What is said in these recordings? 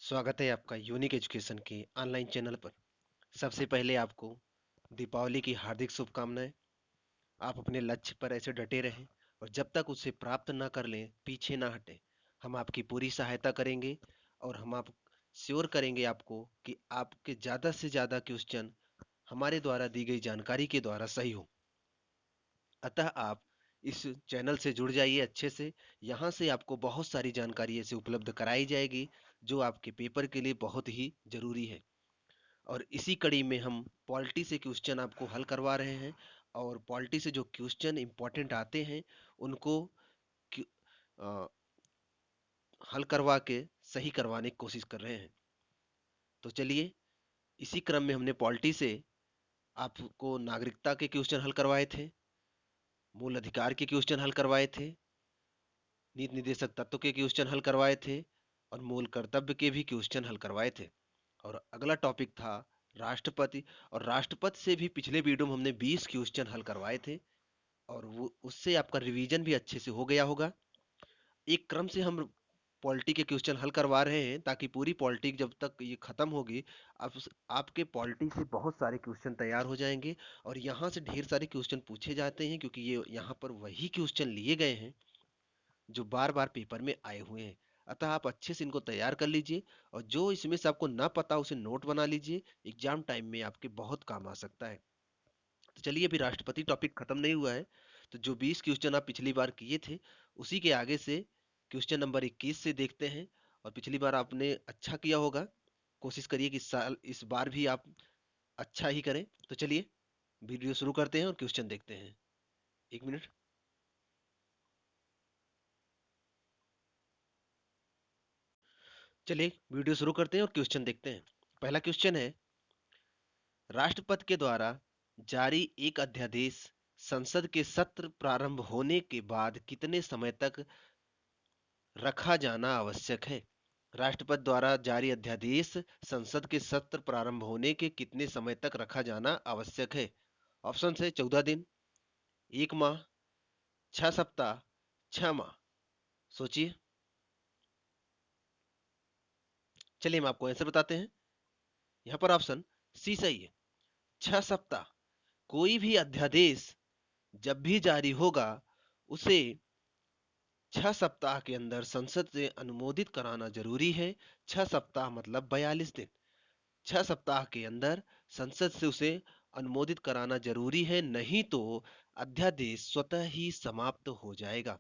स्वागत है आपका यूनिक एजुकेशन के ऑनलाइन चैनल पर। सबसे पहले आपको दीपावली की हार्दिक शुभकामनाएं। आप अपने लक्ष्य पर ऐसे डटे रहें और जब तक उसे प्राप्त ना कर लें पीछे ना हटें। हम आपकी पूरी सहायता करेंगे और हम आप श्योर करेंगे आपको कि आपके ज़्यादा से ज़्यादा क्वेश्चन हमारे द्वारा दी गई जानकारी के द्वारा सही हो। अतः आप इस चैनल से जुड़ जाइए अच्छे से। यहाँ से आपको बहुत सारी जानकारी ऐसे उपलब्ध कराई जाएगी जो आपके पेपर के लिए बहुत ही जरूरी है। और इसी कड़ी में हम पॉलिटी से क्वेश्चन आपको हल करवा रहे हैं और पॉलिटी से जो क्वेश्चन इंपॉर्टेंट आते हैं उनको क्यू- अ, हल करवा के सही करवाने की कोशिश कर रहे हैं। तो चलिए, इसी क्रम में हमने पॉलिटी से आपको नागरिकता के क्वेश्चन हल करवाए थे, मूल अधिकार के क्वेश्चन हल करवाए थे, नीति निर्देशक तत्व के क्वेश्चन हल करवाए थे और मूल कर्तव्य के भी क्वेश्चन हल करवाए थे। और अगला टॉपिक था राष्ट्रपति। और राष्ट्रपति से भी पिछले वीडियो में हमने 20 क्वेश्चन हल करवाए थे और वो उससे आपका रिवीजन भी अच्छे से हो गया होगा। एक क्रम से हम पॉलिटी के क्वेश्चन हल करवा रहे हैं ताकि पूरी पॉलिटी जब तक ये खत्म होगी आपके पॉलिटी से बहुत सारे क्वेश्चन तैयार हो जाएंगे। और यहाँ से ढेर सारे क्वेश्चन पूछे जाते हैं क्योंकि ये यहाँ पर वही क्वेश्चन लिए गए हैं जो बार बार पेपर में आए हुए हैं। अतः आप अच्छे से इनको तैयार कर लीजिए और जो इसमें से आपको ना पता उसे नोट बना लीजिए, एग्जाम टाइम में आपके बहुत काम आ सकता है। तो चलिए, अभी राष्ट्रपति टॉपिक खत्म नहीं हुआ है। तो जो 20 क्वेश्चन आप पिछली बार किए थे उसी के आगे से क्वेश्चन नंबर 21 से देखते हैं। और पिछली बार आपने अच्छा किया होगा, कोशिश करिए कि इस बार भी आप अच्छा ही करें। तो चलिए वीडियो शुरू करते हैं और क्वेश्चन देखते हैं। एक मिनट। चलिए वीडियो शुरू करते हैं और क्वेश्चन देखते हैं। पहला क्वेश्चन है, राष्ट्रपति के द्वारा जारी एक अध्यादेश संसद के सत्र प्रारंभ होने के बाद कितने समय तक रखा जाना आवश्यक है। राष्ट्रपति द्वारा जारी अध्यादेश संसद के सत्र प्रारंभ होने के कितने समय तक रखा जाना आवश्यक है। ऑप्शन है 14 दिन, 1 माह, 6 सप्ताह, 6 माह। सोचिए। चलिए हम आपको आंसर बताते हैं। यहाँ पर ऑप्शन सी सही है, 6 सप्ताह। कोई भी अध्यादेश जब भी जारी होगा उसे 6 सप्ताह के अंदर संसद से अनुमोदित कराना जरूरी है। 6 सप्ताह मतलब 42 दिन। 6 सप्ताह के अंदर संसद से उसे अनुमोदित कराना जरूरी है, नहीं तो अध्यादेश स्वतः ही समाप्त हो जाएगा।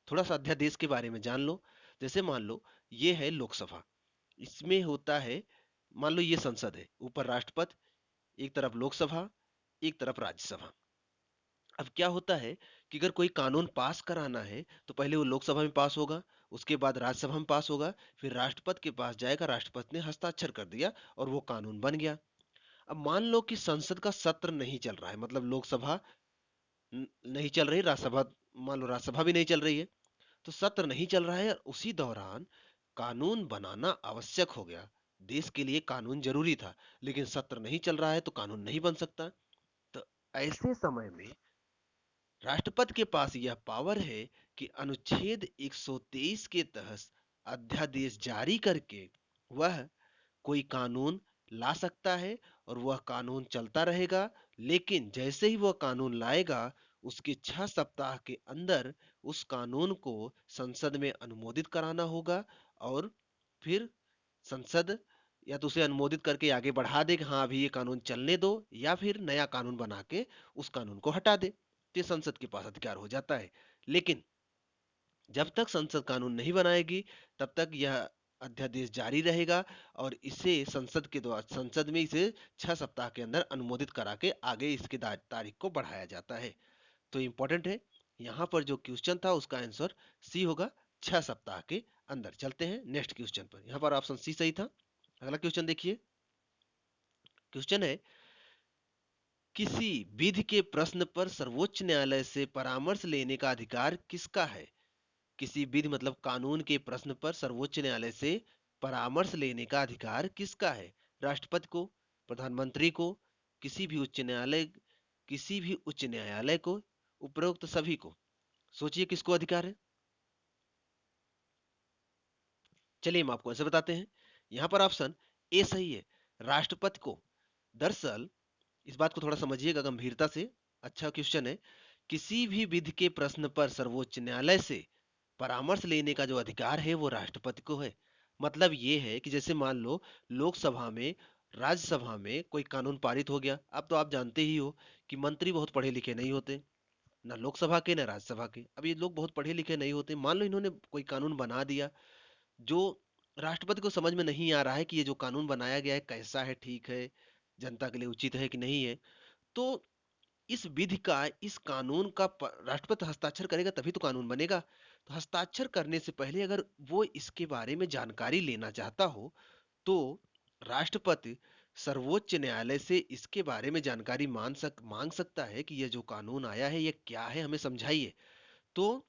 थोड़ा सा अध्यादेश के बारे में जान लो। जैसे मान लो ये है लोकसभा, इसमें होता है, मान लो ये संसद है, ऊपर राष्ट्रपति, एक तरफ लोकसभा, एक तरफ राज्यसभा। अब क्या होता है कि अगर कोई कानून पास कराना है तो पहले वो लोकसभा में पास होगा, उसके बाद राज्यसभा में पास होगा, फिर राष्ट्रपति के पास जाएगा, राष्ट्रपति ने हस्ताक्षर कर दिया और वो कानून बन गया। अब मान लो कि संसद का सत्र नहीं चल रहा है, मतलब लोकसभा नहीं चल रही, राज्यसभा, मान लो राज्यसभा भी नहीं चल रही है, तो सत्र नहीं चल रहा है और उसी दौरान कानून बनाना आवश्यक हो गया। देश के लिए कानून जरूरी था, लेकिन सत्र नहीं चल रहा है तो कानून नहीं बन सकता। तो ऐसे समय में राष्ट्रपति के पास यह पावर है कि अनुच्छेद 123 के तहत अध्यादेश जारी करके वह कोई कानून ला सकता है और वह कानून चलता रहेगा। लेकिन जैसे ही वह कानून लाएगा उसके 6 सप्ताह के अंदर उस कानून को संसद में अनुमोदित कराना होगा और फिर संसद या तो उसे अनुमोदित करके आगे बढ़ा दे कि हाँ अभी ये कानून चलने दो, या फिर नया कानून बना के उस कानून को हटा दे। तो ये संसद के पास अधिकार हो जाता है। लेकिन जब तक संसद कानून नहीं बनाएगी तब तक यह अध्यादेश जारी रहेगा और इसे संसद के द्वारा संसद में इसे 6 सप्ताह के अंदर अनुमोदित करा के आगे इसके तारीख को बढ़ाया जाता है। तो इंपॉर्टेंट है, यहाँ पर जो क्वेश्चन था उसका आंसर सी होगा, 6 सप्ताह के अंदर। चलते हैं नेक्स्ट क्वेश्चन पर। यहाँ पर ऑप्शन सी सही था। अगला क्वेश्चन देखिए। क्वेश्चन है, किसी विधि के प्रश्न पर सर्वोच्च न्यायालय से परामर्श लेने का अधिकार किसका है। किसी विधि मतलब कानून के प्रश्न पर सर्वोच्च न्यायालय से परामर्श लेने का अधिकार किसका है। राष्ट्रपति को, प्रधानमंत्री को, किसी भी उच्च न्यायालय, किसी भी उच्च न्यायालय को, उपरोक्त सभी को। सोचिए किसको अधिकार है। चलिए हम आपको ऐसे बताते हैं यहाँ पर ऑप्शन ए सही है, राष्ट्रपति को। दरअसल इस बात को थोड़ा समझिएगा गंभीरता से, अच्छा क्वेश्चन है। किसी भी विधि के प्रश्न पर सर्वोच्च न्यायालय से परामर्श लेने का जो अधिकार है वो राष्ट्रपति को है। मतलब ये है कि जैसे मान लो लोकसभा में, राज्यसभा में कोई कानून पारित हो गया। अब तो आप जानते ही हो कि मंत्री बहुत पढ़े लिखे नहीं होते, ना लोकसभा के ना राज्यसभा के। अब ये लोग बहुत पढ़े लिखे नहीं होते, मान लो इन्होंने कोई कानून बना दिया जो राष्ट्रपति को समझ में नहीं आ रहा है कि ये जो कानून बनाया गया है कैसा है, ठीक है, जनता के लिए उचित है कि नहीं है। तो इस विधि का, इस कानून का राष्ट्रपति हस्ताक्षर करेगा तभी तो कानून बनेगा। तो हस्ताक्षर करने से पहले अगर वो इसके बारे में जानकारी लेना चाहता हो तो राष्ट्रपति सर्वोच्च न्यायालय से इसके बारे में जानकारी मांग सकता है कि यह जो कानून आया है ये क्या है, हमें समझाइए। तो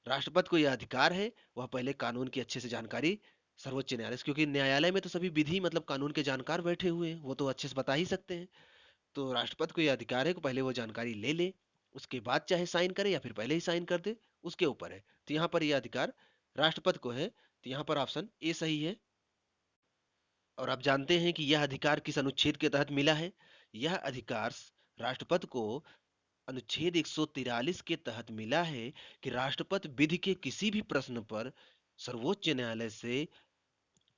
राष्ट्रपति को यह अधिकार है, वह पहले कानून की अच्छे से जानकारी सर्वोच्च न्यायालय से, क्योंकि न्यायालय में तो सभी विधि मतलब कानून के जानकार बैठे हुए हैं, वो तो अच्छे से बता ही सकते हैं। तो राष्ट्रपति को यह अधिकार है कि पहले वो जानकारी ले ले, उसके बाद चाहे साइन करे या फिर पहले ही साइन कर दे, उसके ऊपर है। तो यहाँ पर यह अधिकार राष्ट्रपति को है। तो यहाँ पर ऑप्शन ए सही है। और आप जानते हैं कि यह अधिकार किस अनुच्छेद के तहत मिला है? यह अधिकार राष्ट्रपति को अनुच्छेद 143 के तहत मिला है कि राष्ट्रपति विधि के किसी भी प्रश्न पर सर्वोच्च न्यायालय से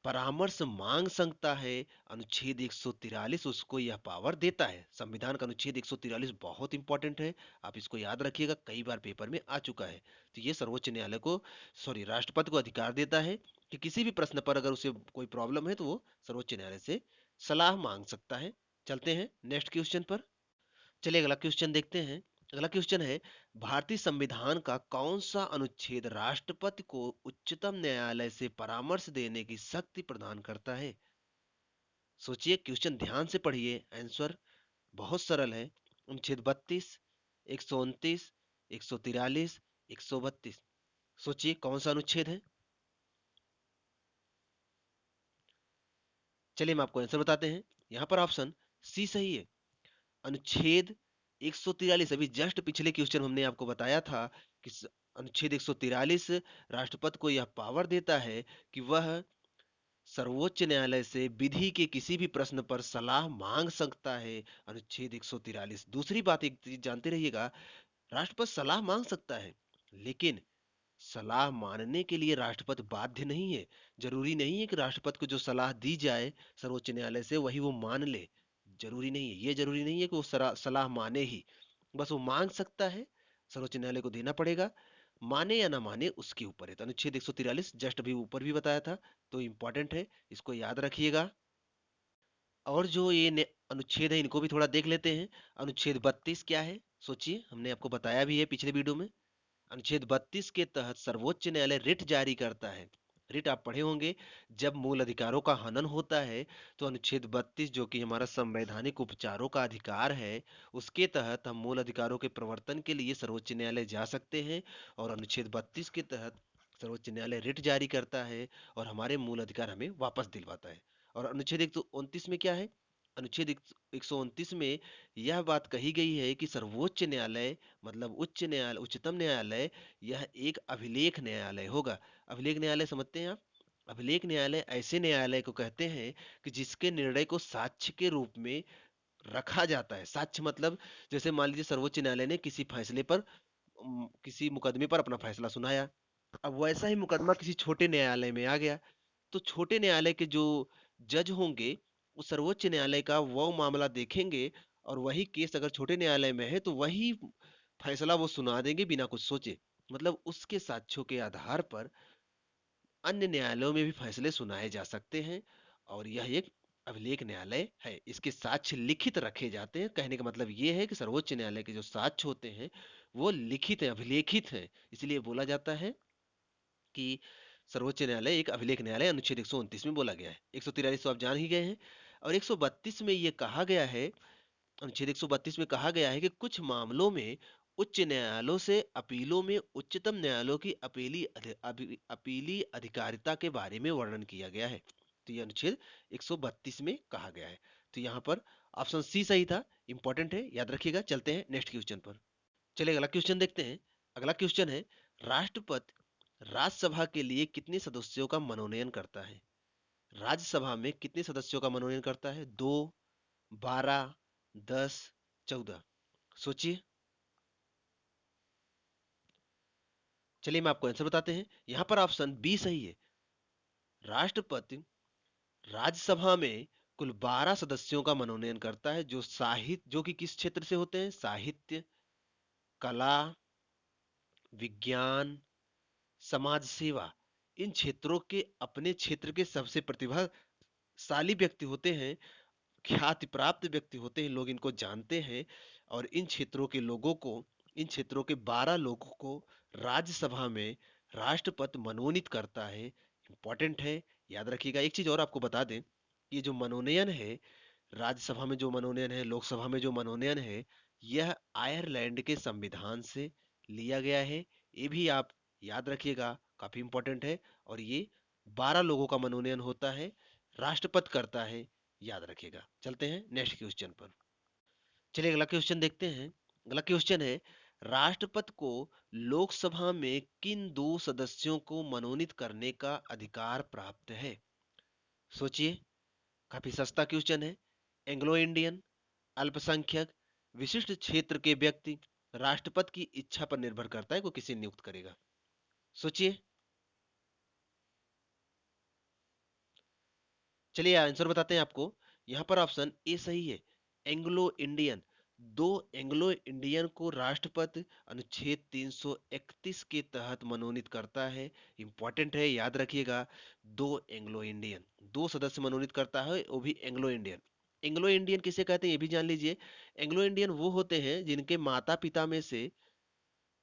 परामर्श मांग सकता है। अनुच्छेद 143 उसको यह पावर देता है। संविधान का अनुच्छेद 143 बहुत इंपॉर्टेंट है, आप इसको याद रखिएगा, कई बार पेपर में आ चुका है। तो ये सर्वोच्च न्यायालय को, सॉरी, राष्ट्रपति को अधिकार देता है कि किसी भी प्रश्न पर अगर उसे कोई प्रॉब्लम है तो वो सर्वोच्च न्यायालय से सलाह मांग सकता है। चलते हैं नेक्स्ट क्वेश्चन पर। चलिए अगला क्वेश्चन देखते हैं। अगला क्वेश्चन है, भारतीय संविधान का कौन सा अनुच्छेद राष्ट्रपति को उच्चतम न्यायालय से परामर्श देने की शक्ति प्रदान करता है? सोचिए, क्वेश्चन ध्यान से पढ़िए, आंसर बहुत सरल है। अनुच्छेद 32, 129, 143, 132। सोचिए कौन सा अनुच्छेद है। चलिए हम आपको आंसर बताते हैं। यहाँ पर ऑप्शन सी सही है, अनुच्छेद 143। अभी जस्ट पिछले क्वेश्चन हमने आपको बताया था कि अनुच्छेद 143 राष्ट्रपति को यह पावर देता है कि वह सर्वोच्च न्यायालय से विधि के किसी भी प्रश्न पर सलाह मांग सकता है। अनुच्छेद 143। दूसरी बात एक चीज जानते रहिएगा, राष्ट्रपति सलाह मांग सकता है, लेकिन सलाह मानने के लिए राष्ट्रपति बाध्य नहीं है। जरूरी नहीं है कि राष्ट्रपति को जो सलाह दी जाए सर्वोच्च न्यायालय से वही वो मान ले। जरूरी नहीं है, ये जरूरी नहीं है कि वो सलाह माने ही, बस वो मांग सकता है, सर्वोच्च न्यायालय को देना पड़ेगा, माने या ना माने उसके ऊपर है। तो अनुच्छेद 143 जस्ट अभी ऊपर भी बताया था, तो इंपॉर्टेंट है, इसको याद रखिएगा। और जो ये अनुच्छेद है इनको भी थोड़ा देख लेते हैं। अनुच्छेद 32 क्या है? सोचिए, हमने आपको बताया भी है पिछले वीडियो में। अनुच्छेद 32 के तहत सर्वोच्च न्यायालय रिट जारी करता है। रिट आप पढ़े होंगे, जब मूल अधिकारों का हनन होता है तो अनुच्छेद 32 जो कि हमारा संवैधानिक उपचारों का अधिकार है, उसके तहत हम मूल अधिकारों के प्रवर्तन के लिए सर्वोच्च न्यायालय जा सकते हैं। और अनुच्छेद 32 के तहत सर्वोच्च न्यायालय रिट जारी करता है और हमारे मूल अधिकार हमें वापस दिलवाता है। और अनुच्छेद 129 में क्या है? अनुच्छेद 129 में यह बात कही गई है कि सर्वोच्च न्यायालय मतलब उच्च न्यायालय, उच्चतम न्यायालय, यह एक अभिलेख न्यायालय होगा। अभिलेख न्यायालय समझते हैं आप? अभिलेख न्यायालय ऐसे न्यायालय को कहते हैं कि जिसके निर्णय को साक्ष्य के रूप में रखा जाता है। साक्ष्य मतलब जैसे मान लीजिए सर्वोच्च न्यायालय ने किसी फैसले पर, किसी मुकदमे पर अपना फैसला सुनाया। अब वैसा ही मुकदमा किसी छोटे न्यायालय में आ गया, तो छोटे न्यायालय के जो जज होंगे वो सर्वोच्च न्यायालय का वो मामला देखेंगे, और वही केस अगर छोटे न्यायालय में है तो वही फैसला वो सुना देंगे बिना कुछ सोचे। मतलब उसके साक्ष्यों के आधार पर अन्य न्यायालयों में भी फैसले सुनाए जा सकते हैं। और यह एक अभिलेख न्यायालय है, इसके साक्ष्य लिखित रखे जाते हैं। कहने का मतलब ये है कि सर्वोच्च न्यायालय के जो साक्ष्य होते हैं वो लिखित है, अभिलेखित है, इसलिए बोला जाता है कि सर्वोच्च न्यायालय एक अभिलेख न्यायालय। अनुच्छेद 129 में बोला गया है। 143 तो आप जान ही गए हैं। और 132 में ये कहा गया है, अनुच्छेद 132 में कहा गया है कि कुछ मामलों में उच्च न्यायालयों से अपीलों में उच्चतम न्यायालयों की अपीली अधिकारिता के बारे में वर्णन किया गया है। तो ये अनुच्छेद 132 में कहा गया है। तो यहाँ पर ऑप्शन सी सही था, इंपॉर्टेंट है, याद रखिएगा। चलते हैं नेक्स्ट क्वेश्चन पर। चलिए अगला क्वेश्चन देखते हैं। अगला क्वेश्चन है, राष्ट्रपति राज्यसभा के लिए कितने सदस्यों का मनोनयन करता है? राज्यसभा में कितने सदस्यों का मनोनयन करता है? 2, 12, 10, 14। सोचिए। चलिए हम आपको आंसर बताते हैं। यहाँ पर ऑप्शन बी सही है। राष्ट्रपति राज्यसभा में कुल 12 सदस्यों का मनोनयन करता है, जो कि किस क्षेत्र से होते हैं? साहित्य, कला, विज्ञान, समाज सेवा। इन क्षेत्रों के अपने क्षेत्र के सबसे प्रतिभाशाली व्यक्ति होते हैं, ख्याति प्राप्त व्यक्ति होते हैं, लोग इनको जानते हैं। और इन क्षेत्रों के 12 लोगों को राज्यसभा में राष्ट्रपति मनोनीत करता है। इंपॉर्टेंट है, याद रखिएगा। एक चीज और आपको बता दें, ये जो मनोनयन है, राज्यसभा में जो मनोनयन है, लोकसभा में जो मनोनयन है, यह आयरलैंड के संविधान से लिया गया है। ये भी आप याद रखिएगा, काफी इंपॉर्टेंट है। और ये 12 लोगों का मनोनयन होता है, राष्ट्रपति करता है, याद रखिएगा। चलते हैं नेक्स्ट क्वेश्चन पर। चलिए अगला क्वेश्चन देखते हैं। अगला क्वेश्चन है, राष्ट्रपति को लोकसभा में किन 2 सदस्यों को मनोनीत करने का अधिकार प्राप्त है? सोचिए। काफी सस्ता क्वेश्चन है। एंग्लो इंडियन, अल्पसंख्यक, विशिष्ट क्षेत्र के व्यक्ति। राष्ट्रपति की इच्छा पर निर्भर करता है को किसे नियुक्त करेगा। सोचिए। चलिए आंसर बताते हैं आपको। यहां पर ऑप्शन ए सही है। Anglo Indian. 2 एंग्लो इंडियन को राष्ट्रपति अनुच्छेद 331 के तहत मनोनीत करता है। इंपॉर्टेंट है, याद रखिएगा। 2 एंग्लो इंडियन, 2 सदस्य मनोनीत करता है, वो भी एंग्लो इंडियन। एंग्लो इंडियन किसे कहते हैं ये भी जान लीजिए। एंग्लो इंडियन वो होते हैं जिनके माता पिता में से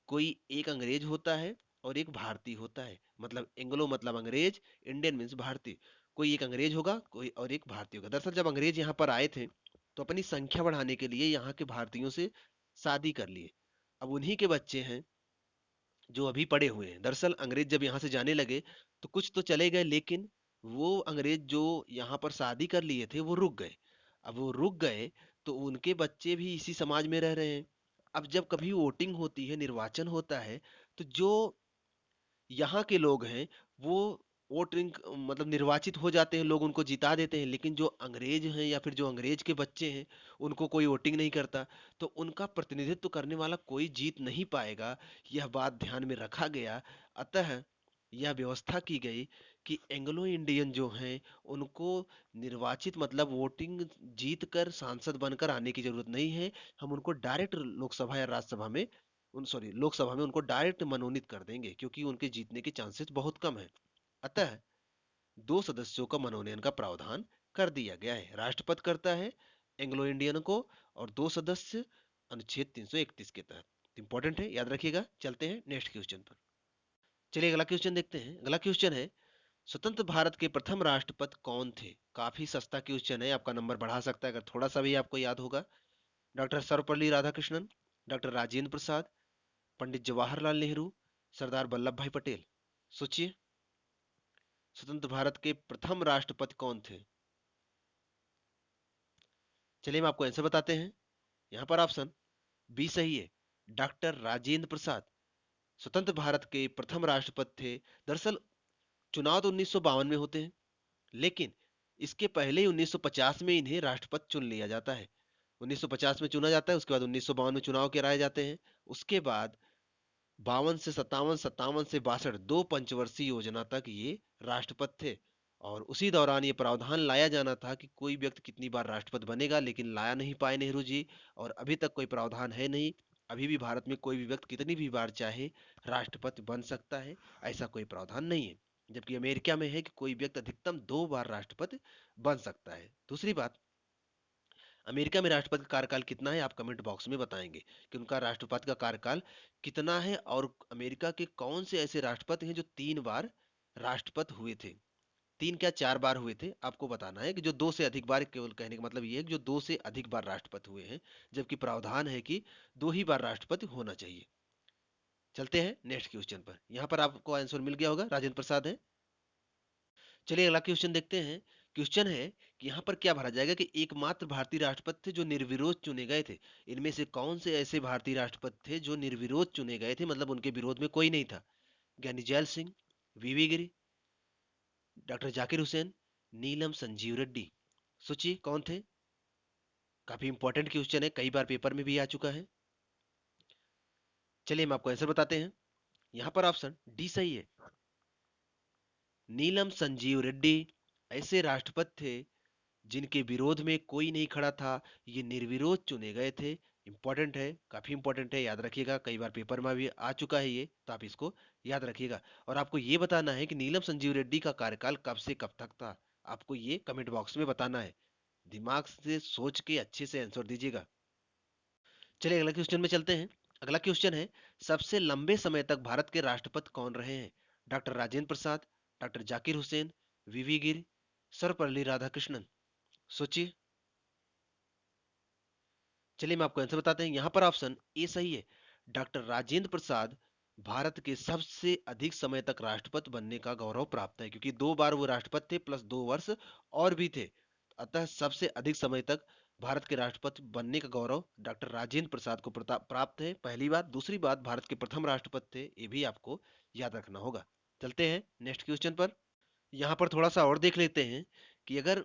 कोई एक अंग्रेज होता है और एक भारतीय होता है। मतलब एंग्लो मतलब अंग्रेज, इंडियन मीन्स भारतीय। कोई एक अंग्रेज होगा, कोई और एक भारतीय होगा। दरअसल जब अंग्रेज यहाँ पर आए थे तो अपनी संख्या बढ़ाने के लिए यहाँ के भारतीयों से शादी कर लिए। अब उन्हीं के बच्चे हैं जो अभी पड़े हुए हैं। दरअसल अंग्रेज जब यहाँ से जाने लगे तो कुछ तो चले गए, लेकिन वो अंग्रेज जो यहाँ पर शादी कर लिए थे वो रुक गए। अब वो रुक गए तो उनके बच्चे भी इसी समाज में रह रहे हैं। अब जब कभी वोटिंग होती है, निर्वाचन होता है, तो जो यहाँ के लोग हैं वो वोटिंग मतलब निर्वाचित हो जाते हैं, लोग उनको जिता देते हैं। लेकिन जो अंग्रेज हैं या फिर जो अंग्रेज के बच्चे हैं, उनको कोई वोटिंग नहीं करता, तो उनका प्रतिनिधित्व करने वाला कोई जीत नहीं पाएगा। यह बात ध्यान में रखा गया। अतः यह व्यवस्था की गई कि एंग्लो इंडियन जो हैं उनको निर्वाचित मतलब वोटिंग जीत कर सांसद बनकर आने की जरूरत नहीं है। हम उनको डायरेक्ट लोकसभा या राज्यसभा में लोकसभा में उनको डायरेक्ट मनोनीत कर देंगे, क्योंकि उनके जीतने के चांसेस बहुत कम है। अतः 2 सदस्यों का मनोनयन का प्रावधान कर दिया गया है। राष्ट्रपति करता है एंग्लो इंडियन को, और 2 सदस्य अनुच्छेद 331 के तहत। इंपॉर्टेंट है, याद रखिएगा। चलते हैं नेक्स्ट क्वेश्चन पर। चलिए अगला क्वेश्चन देखते हैं। अगला क्वेश्चन है, स्वतंत्र भारत के प्रथम राष्ट्रपति कौन थे? काफी सस्ता क्वेश्चन है, आपका नंबर बढ़ा सकता है अगर थोड़ा सा भी आपको याद होगा। डॉक्टर सर्वपल्ली राधाकृष्णन, डॉक्टर राजेंद्र प्रसाद, पंडित जवाहरलाल नेहरू, सरदार वल्लभ भाई पटेल। सोचिए। स्वतंत्र भारत के प्रथम राष्ट्रपति कौन थे? चलिए हम आपको आंसर बताते हैं। यहाँ पर ऑप्शन बी सही है। डॉक्टर राजेंद्र प्रसाद स्वतंत्र भारत के प्रथम राष्ट्रपति थे। दरअसल चुनाव तो 1952 में होते हैं, लेकिन इसके पहले ही 1950 में इन्हें राष्ट्रपति चुन लिया जाता है। 1950 में चुना जाता है, उसके बाद 1952 में चुनाव कराए जाते हैं। उसके बाद 52 से 57, 57 से 62, 2 पंचवर्षीय योजना तक ये राष्ट्रपति थे। और उसी दौरान ये प्रावधान लाया जाना था कि कोई व्यक्ति कितनी बार राष्ट्रपति बनेगा, लेकिन लाया नहीं पाए नेहरू जी। और अभी तक कोई प्रावधान है नहीं। अभी भी भारत में कोई भी व्यक्ति कितनी भी बार चाहे राष्ट्रपति बन सकता है, ऐसा कोई प्रावधान नहीं है। जबकि अमेरिका में है कि कोई व्यक्ति अधिकतम 2 बार राष्ट्रपति बन सकता है। दूसरी बात, अमेरिका में राष्ट्रपति का कार्यकाल कितना है आप कमेंट बॉक्स में बताएंगे कि उनका राष्ट्रपति का कार्यकाल कितना है, और अमेरिका के कौन से ऐसे राष्ट्रपति हैं जो 3 बार राष्ट्रपति हुए थे। 3 क्या 4 बार हुए थे, आपको बताना है कि जो 2 से अधिक बार, केवल कहने का मतलब ये है कि जो 2 से अधिक बार राष्ट्रपति हुए हैं, जबकि प्रावधान है कि 2 ही बार राष्ट्रपति होना चाहिए। चलते हैं नेक्स्ट क्वेश्चन पर। यहाँ पर आपको आंसर मिल गया होगा, राजेंद्र प्रसाद है। चलिए अगला क्वेश्चन देखते हैं। क्वेश्चन है कि यहाँ पर क्या भरा जाएगा कि एकमात्र भारतीय राष्ट्रपति थे जो निर्विरोध चुने गए थे। इनमें से कौन से ऐसे भारतीय राष्ट्रपति थे जो निर्विरोध चुने गए थे, मतलब उनके विरोध में कोई नहीं था? ज्ञानी जैल सिंह, वीवी गिरी, डॉक्टर जाकिर हुसैन, नीलम संजीव रेड्डी। सोचिए कौन थे। काफी इंपॉर्टेंट क्वेश्चन है, कई बार पेपर में भी आ चुका है। चलिए हम आपको आंसर बताते हैं। यहाँ पर ऑप्शन डी सही है। नीलम संजीव रेड्डी ऐसे राष्ट्रपति थे जिनके विरोध में कोई नहीं खड़ा था। ये निर्विरोध चुने गए थे। इंपॉर्टेंट है, काफी इंपॉर्टेंट है, याद रखिएगा, कई बार पेपर में भी आ चुका है ये, तो आप इसको याद रखिएगा। और आपको ये बताना है कि नीलम संजीव रेड्डी का कार्यकाल कब से कब तक था। आपको ये कमेंट बॉक्स में बताना है। दिमाग से सोच के अच्छे से आंसर दीजिएगा। चलिए अगला क्वेश्चन में चलते हैं। अगला क्वेश्चन है, सबसे लंबे समय तक भारत के राष्ट्रपति कौन रहे हैं? डॉक्टर राजेंद्र प्रसाद, डॉक्टर जाकिर हुसैन, वीवी गिर, सर्वपल्ली राधाकृष्णन। सोचिए। चलिए मैं आपको आंसर बताते हैं। यहाँ पर ऑप्शन ए सही है। डॉक्टर राजेंद्र प्रसाद भारत के सबसे अधिक समय तक राष्ट्रपति बनने का गौरव प्राप्त है, क्योंकि 2 बार वो राष्ट्रपति थे प्लस 2 वर्ष और भी थे। अतः सबसे अधिक समय तक भारत के राष्ट्रपति बनने का गौरव डॉक्टर राजेंद्र प्रसाद को प्राप्त है, पहली बात। दूसरी बात, भारत के प्रथम राष्ट्रपति थे, ये भी आपको याद रखना होगा। चलते हैं नेक्स्ट क्वेश्चन पर। यहाँ पर थोड़ा सा और देख लेते हैं कि अगर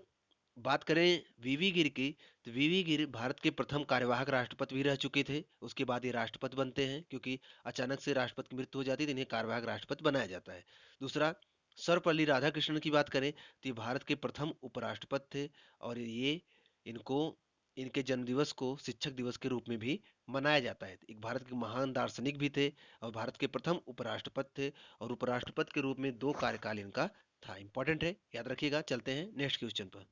बात करें वीवी गिर की, तो वीवी गिर भारत के प्रथम कार्यवाहक राष्ट्रपति भी रह चुके थे। उसके बाद ये राष्ट्रपति बनते हैं, क्योंकि अचानक से राष्ट्रपति की मृत्यु हो जाती है तो इन्हें कार्यवाहक राष्ट्रपति बनाया जाता है। दूसरा, सर्वपल्ली राधाकृष्णन की बात करें तो ये भारत के प्रथम उपराष्ट्रपति थे, और ये इनको इनके जन्मदिवस को शिक्षक दिवस के रूप में भी मनाया जाता है। एक भारत के महान दार्शनिक भी थे और भारत के प्रथम उपराष्ट्रपति थे, और उपराष्ट्रपति के रूप में 2 कार्यकाल इनका था। इंपॉर्टेंट है, याद रखिएगा। चलते हैं नेक्स्ट क्वेश्चन पर।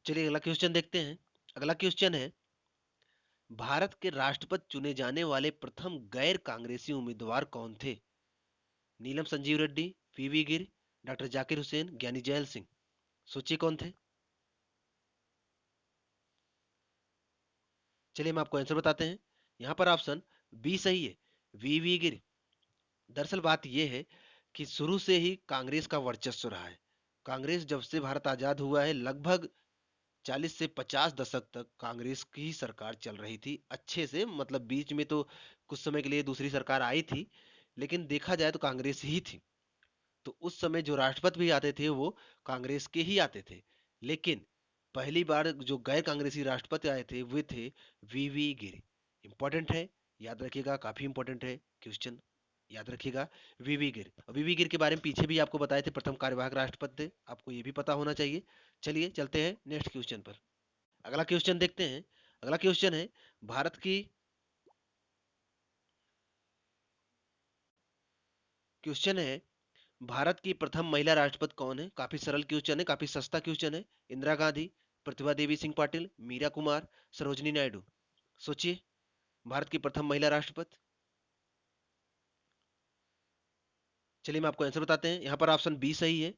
चलिए अगला क्वेश्चन देखते हैं। अगला क्वेश्चन है, भारत के राष्ट्रपति चुने जाने वाले प्रथम गैर कांग्रेसी उम्मीदवार कौन थे? नीलम संजीव रेड्डी, वीवी गिर, डॉक्टर जाकिर हुसैन, ज्ञानी जैल सिंह। सोचिए कौन थे। चलिए हम आपको आंसर बताते हैं। यहाँ पर ऑप्शन बी सही है, वीवी गिर। दरअसल बात यह है कि शुरू से ही कांग्रेस का वर्चस्व रहा है। कांग्रेस जब से भारत आजाद हुआ है, लगभग 40 से 50 दशक तक कांग्रेस की ही सरकार चल रही थी अच्छे से। मतलब बीच में तो कुछ समय के लिए दूसरी सरकार आई थी, लेकिन देखा जाए तो कांग्रेस ही थी। तो उस समय जो राष्ट्रपति भी आते थे वो कांग्रेस के ही आते थे। लेकिन पहली बार जो गैर कांग्रेसी राष्ट्रपति आए थे वे थे वीवी गिरि। इंपॉर्टेंट है, याद रखिएगा, काफी इंपॉर्टेंट है क्वेश्चन, याद रखिएगा। वीवी गिर, वीवी गिर के बारे में पीछे भी आपको बताए थे, प्रथम कार्यवाहक राष्ट्रपति थे, आपको ये भी पता होना चाहिए। चलिए चलते हैं नेक्स्ट क्वेश्चन पर। अगला क्वेश्चन देखते हैं। अगला क्वेश्चन है, भारत की क्वेश्चन है, भारत की प्रथम महिला राष्ट्रपति कौन है? काफी सरल क्वेश्चन है, काफी सस्ता क्वेश्चन है। इंदिरा गांधी, प्रतिभा देवी सिंह पाटिल, मीरा कुमार, सरोजिनी नायडू। सोचिए, भारत की प्रथम महिला राष्ट्रपति। चलिए मैं आपको आंसर बताते हैं। यहाँ पर ऑप्शन बी सही है।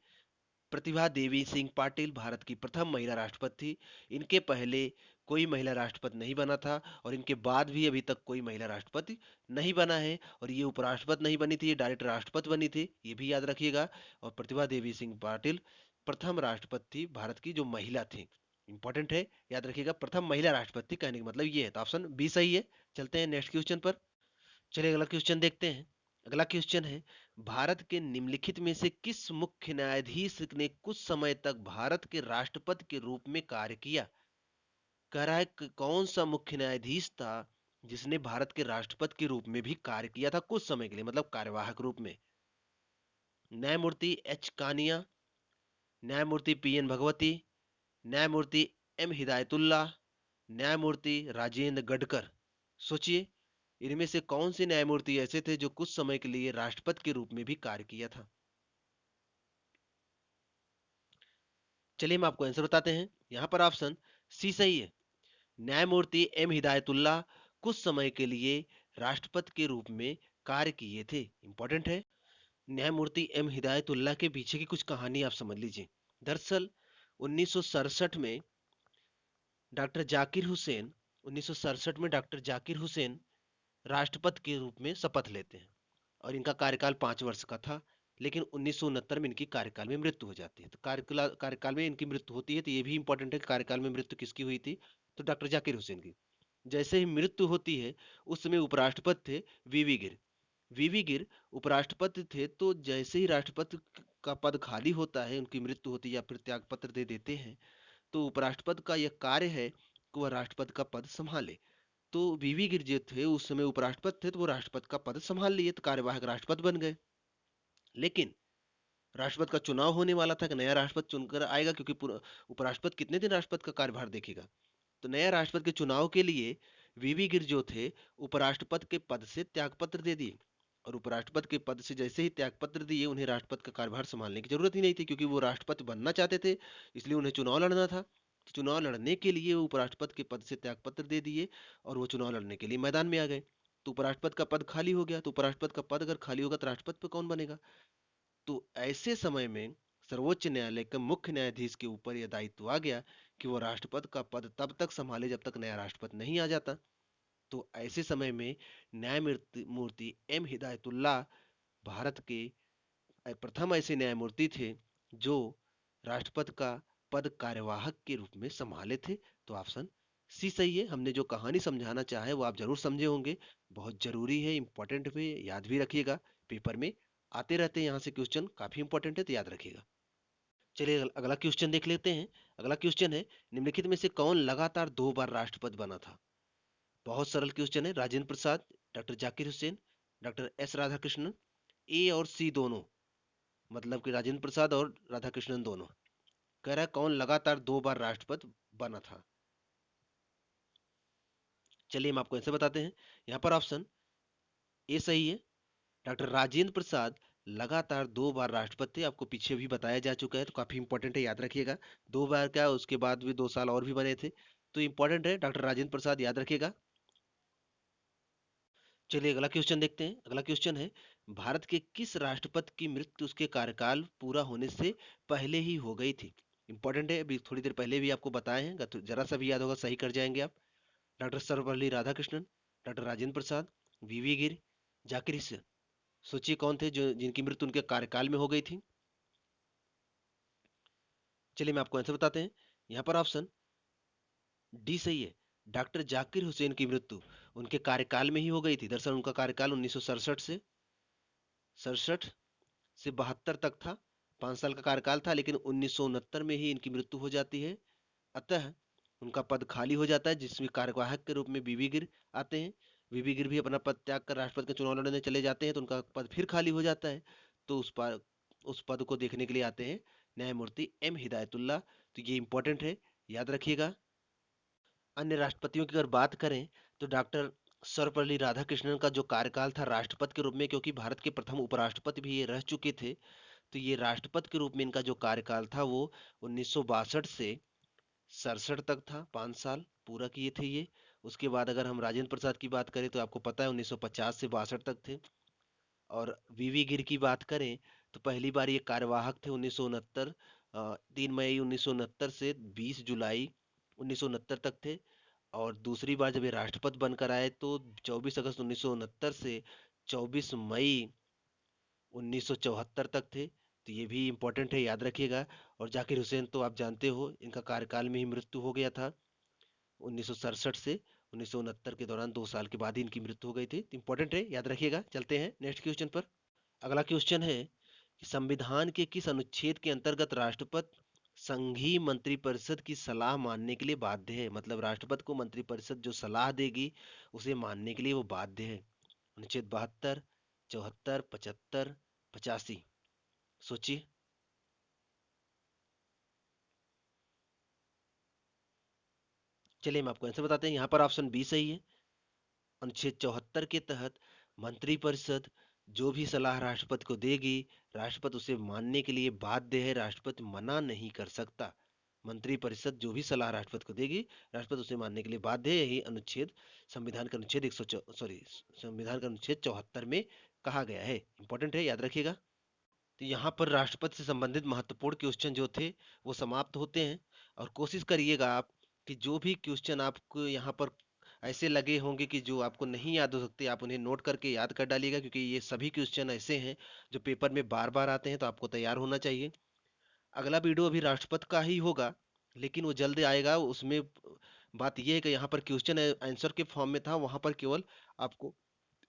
प्रतिभा देवी सिंह पाटिल भारत की प्रथम महिला राष्ट्रपति थी। इनके पहले कोई महिला राष्ट्रपति नहीं बना था, और इनके बाद भी अभी तक कोई महिला राष्ट्रपति नहीं बना है। और ये उपराष्ट्रपति नहीं बनी थी, ये डायरेक्ट राष्ट्रपति बनी थी, ये भी याद रखिएगा। और प्रतिभा देवी सिंह पाटिल प्रथम राष्ट्रपति थी भारत की, जो महिला थी। इंपॉर्टेंट है, याद रखिएगा, प्रथम महिला राष्ट्रपति थी, कहने का मतलब ये है। तो ऑप्शन बी सही है। चलते हैं नेक्स्ट क्वेश्चन पर। चलिए अगला क्वेश्चन देखते हैं। अगला क्वेश्चन है, भारत के निम्नलिखित में से किस मुख्य न्यायाधीश ने कुछ समय तक भारत के राष्ट्रपति के रूप में कार्य किया? कह रहा है कि कौन सा मुख्य न्यायाधीश था जिसने भारत के राष्ट्रपति के रूप में भी कार्य किया था कुछ समय के लिए, मतलब कार्यवाहक रूप में। न्यायमूर्ति एच कानिया, न्यायमूर्ति पी एन भगवती, न्यायमूर्ति एम हिदायतुल्लाह, न्यायमूर्ति राजेंद्र गडकर। सोचिए, इनमें से कौन से न्यायमूर्ति ऐसे थे जो कुछ समय के लिए राष्ट्रपति के रूप में भी कार्य किया था? चलिए हम आपको आंसर बताते हैं। यहाँ पर ऑप्शन सी सही है। न्यायमूर्ति एम हिदायतुल्लाह कुछ समय के लिए राष्ट्रपति के रूप में कार्य किए थे। इंपॉर्टेंट है, न्यायमूर्ति एम हिदायतुल्लाह के पीछे की कुछ कहानी आप समझ लीजिए। दरअसल 1967 में डॉक्टर जाकिर हुसैन 1967 में डॉक्टर जाकिर हुसैन राष्ट्रपति के रूप में शपथ लेते हैं, और इनका कार्यकाल 5 वर्ष का था। लेकिन 1969 में इनकी कार्यकाल में मृत्यु हो जाती है। तो कार्यकाल में इनकी मृत्यु होती है, तो ये भी इंपॉर्टेंट है कि कार्यकाल में मृत्यु किसकी हुई थी? तो डॉक्टर जाकिर हुसैन की। जैसे ही मृत्यु होती है, उस समय उपराष्ट्रपति थे वीवी गिर। वीवी गिर उपराष्ट्रपति थे, तो जैसे ही राष्ट्रपति का पद खाली होता है, उनकी मृत्यु होती है या फिर त्याग पत्र दे देते हैं, तो उपराष्ट्रपति का यह कार्य है कि वह राष्ट्रपति का पद संभाले। तो वीवी गिर जो थे उस समय उपराष्ट्रपति थे, तो वो राष्ट्रपति का पद संभाल लिए, तो कार्यवाहक राष्ट्रपति बन गए। लेकिन राष्ट्रपति का चुनाव होने वाला था कि नया राष्ट्रपति चुनकर आएगा, क्योंकि उपराष्ट्रपति कितने दिन राष्ट्रपति का कार्यभार देखेगा। तो नया राष्ट्रपति के चुनाव के लिए वीवी गिर जो थे उपराष्ट्रपति के पद से त्यागपत्र दे दिए, और उपराष्ट्रपति के पद से जैसे ही त्यागपत्र दिए, उन्हें राष्ट्रपति का कार्यभार संभालने की जरूरत ही नहीं थी, क्योंकि वो राष्ट्रपति बनना चाहते थे, इसलिए उन्हें चुनाव लड़ना था। तो चुनाव लड़ने के लिए वो उपराष्ट्रपति के पद से त्यागपत्र दे दिए और वो चुनाव लड़ने के लिए मैदान में आ गए। तो उपराष्ट्रपति का पद खाली हो गया। तो उपराष्ट्रपति का पद अगर खाली होगा तो राष्ट्रपति पे कौन बनेगा? तो ऐसे समय में सर्वोच्च न्यायालय के मुख्य न्यायाधीश के ऊपर यह दायित्व आ गया कि वो राष्ट्रपति का पद तब तक संभाले जब तक नया राष्ट्रपति नहीं आ जाता। तो ऐसे समय में न्यायमूर्ति मूर्ति एम हिदायतुल्लाह भारत के प्रथम ऐसे न्यायमूर्ति थे जो राष्ट्रपति का पद कार्यवाहक के रूप में संभाले थे। तो ऑप्शन सी सही है। हमने जो कहानी समझाना चाहे वो आप जरूर समझे होंगे, बहुत जरूरी है, इंपॉर्टेंट भी, याद भी रखिएगा, पेपर में आते रहते हैं यहाँ से क्वेश्चन, काफी इंपॉर्टेंट है, तो याद रखिएगा। चलिए अगला क्वेश्चन देख लेते हैं। अगला क्वेश्चन है, निम्नलिखित में से कौन लगातार 2 बार राष्ट्रपति बना था? बहुत सरल क्वेश्चन है। Rajendra Prasad, doctor Zakir Hussain, doctor S Radhakrishnan, A और सी दोनों, मतलब कि राजेंद्र प्रसाद और राधाकृष्णन दोनों। कह रहा है कौन लगातार 2 बार राष्ट्रपति बना था। चलिए हम आपको ऐसे बताते हैं। यहाँ पर ऑप्शन ए सही है। डॉक्टर राजेंद्र प्रसाद लगातार 2 बार राष्ट्रपति थे, आपको पीछे भी बताया जा चुका है, तो काफी इंपॉर्टेंट है, याद रखिएगा। 2 बार क्या, उसके बाद भी 2 साल और भी बने थे, तो इंपॉर्टेंट है, डॉक्टर राजेंद्र प्रसाद, याद रखिएगा। चलिए अगला क्वेश्चन देखते हैं। अगला क्वेश्चन है, भारत के किस राष्ट्रपति की मृत्यु उसके कार्यकाल पूरा होने से पहले ही हो गई थी? इंपॉर्टेंट है, अभी थोड़ी देर पहले भी आपको बताए हैं, तो जरा सा भी याद होगा सही कर जाएंगे आप। डॉक्टर सर्वपल्ली राधाकृष्णन, डॉक्टर राजेंद्र प्रसाद, वीवी गिर, जाकिर हुसैन। सोचिए कौन थे जो जिनकी मृत्यु उनके कार्यकाल में हो गई थी। चलिए मैं आपको आंसर बताते हैं। यहाँ पर ऑप्शन डी सही है। डॉक्टर जाकिर हुसैन की मृत्यु उनके कार्यकाल में ही हो गई थी। दरअसल उनका कार्यकाल 1967 से 72 तक था, 5 साल का कार्यकाल था, लेकिन 1969 में ही इनकी मृत्यु हो जाती है। अतः उनका पद खाली हो जाता है, जिसमें कार्यवाहक के रूप में बीबी गिर आते हैं। बीबी गिर भी अपना पद त्याग कर राष्ट्रपति का चुनाव लड़ने चले जाते हैं, तो उनका पद फिर खाली हो जाता है। तो उस पद को देखने के लिए आते हैं न्यायमूर्ति एम हिदायतुल्लाह। तो ये इंपॉर्टेंट है, याद रखिएगा। अन्य राष्ट्रपतियों की अगर बात करें तो डॉक्टर सर्वपल्ली राधाकृष्णन का जो कार्यकाल था राष्ट्रपति के रूप में, क्योंकि भारत के प्रथम उपराष्ट्रपति भी ये रह चुके थे, तो ये राष्ट्रपति के रूप में इनका जो कार्यकाल था वो 1962 से 67 तक था, 5 साल पूरा किए थे ये। उसके बाद अगर हम राजेंद्र प्रसाद की बात करें तो आपको पता है 1950 से 62 तक थे। और वीवी गिर की बात करें तो पहली बार ये कार्यवाहक थे 1969, 3 मई 1969 से 20 जुलाई 1969 तक थे। और दूसरी बार जब ये राष्ट्रपति बनकर आए तो 24 अगस्त 1969 से 24 मई 1974 तक थे। तो ये भी इंपॉर्टेंट है, याद रखिएगा। और जाकिर हुसैन तो आप जानते हो, इनका कार्यकाल में ही मृत्यु हो गया था 1967 से 1969 के दौरान, 2 साल के बाद ही इनकी मृत्यु हो गई थी। इंपॉर्टेंट है, याद रखिएगा। चलते हैं नेक्स्ट क्वेश्चन पर। अगला क्वेश्चन है कि संविधान के किस अनुच्छेद के अंतर्गत राष्ट्रपति संघीय मंत्रिपरिषद की सलाह मानने के लिए बाध्य है? मतलब राष्ट्रपति को मंत्रिपरिषद जो सलाह देगी उसे मानने के लिए वो बाध्य है। अनुच्छेद 72, 74, 75, 85। सोचिए। चलिए हम आपको आंसर बताते हैं। यहाँ पर ऑप्शन बी सही है। अनुच्छेद 74 के तहत मंत्रिपरिषद जो भी सलाह राष्ट्रपति को देगी, राष्ट्रपति उसे मानने के लिए बाध्य है, राष्ट्रपति मना नहीं कर सकता। मंत्रिपरिषद जो भी सलाह राष्ट्रपति को देगी, राष्ट्रपति उसे मानने के लिए बाध्य है। यही अनुच्छेद संविधान का अनुच्छेद 74 में कहा गया है। इंपॉर्टेंट है, याद रखिएगा। तो यहाँ पर राष्ट्रपति से संबंधित महत्वपूर्ण क्वेश्चन जो थे वो समाप्त होते हैं। और कोशिश करिएगा आप कि जो भी क्वेश्चन आपको यहाँ पर ऐसे लगे होंगे कि जो आपको नहीं याद हो सकते, आप उन्हें नोट करके याद कर डालिएगा, क्योंकि ये सभी क्वेश्चन ऐसे हैं जो पेपर में बार बार आते हैं, तो आपको तैयार होना चाहिए। अगला वीडियो अभी राष्ट्रपति का ही होगा, लेकिन वो जल्द आएगा। उसमें बात यह है कि यहाँ पर क्वेश्चन आंसर के फॉर्म में था, वहाँ पर केवल आपको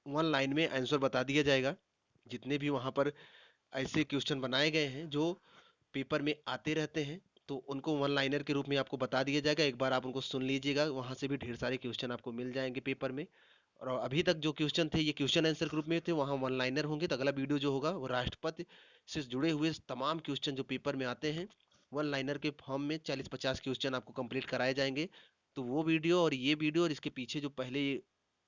1 लाइन में आंसर बता दिया जाएगा। जितने भी वहाँ पर ऐसे क्वेश्चन बनाए गए हैं जो पेपर में आते रहते हैं, तो उनको वन लाइनर के रूप में आपको बता दिया जाएगा। एक बार आप उनको सुन लीजिएगा, वहां से भी ढेर सारे क्वेश्चन आपको मिल जाएंगे पेपर में। और अभी तक जो क्वेश्चन थे ये क्वेश्चन आंसर के रूप में थे, वहाँ वन लाइनर होंगे। तो अगला वीडियो जो होगा वो राष्ट्रपति से जुड़े हुए तमाम क्वेश्चन जो पेपर में आते हैं वन लाइनर के फॉर्म में 40-50 क्वेश्चन आपको कंप्लीट कराए जाएंगे। तो वो वीडियो और ये वीडियो और इसके पीछे जो पहले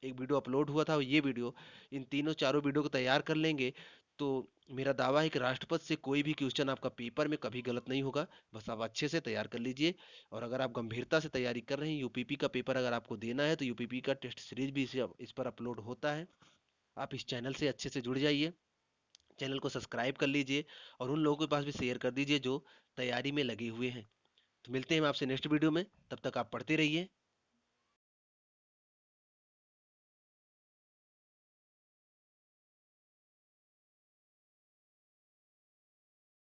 एक वीडियो अपलोड हुआ था ये वीडियो, इन तीनों चारों वीडियो को तैयार कर लेंगे तो मेरा दावा है कि राष्ट्रपति से कोई भी क्वेश्चन आपका पेपर में कभी गलत नहीं होगा। बस आप अच्छे से तैयार कर लीजिए। और अगर आप गंभीरता से तैयारी कर रहे हैं, यूपीपी का पेपर अगर आपको देना है, तो यूपीपी का टेस्ट सीरीज भी इस पर अपलोड होता है। आप इस चैनल से अच्छे से जुड़ जाइए, चैनल को सब्सक्राइब कर लीजिए और उन लोगों के पास भी शेयर कर दीजिए जो तैयारी में लगे हुए हैं। तो मिलते हैं हम आपसे नेक्स्ट वीडियो में, तब तक आप पढ़ते रहिए।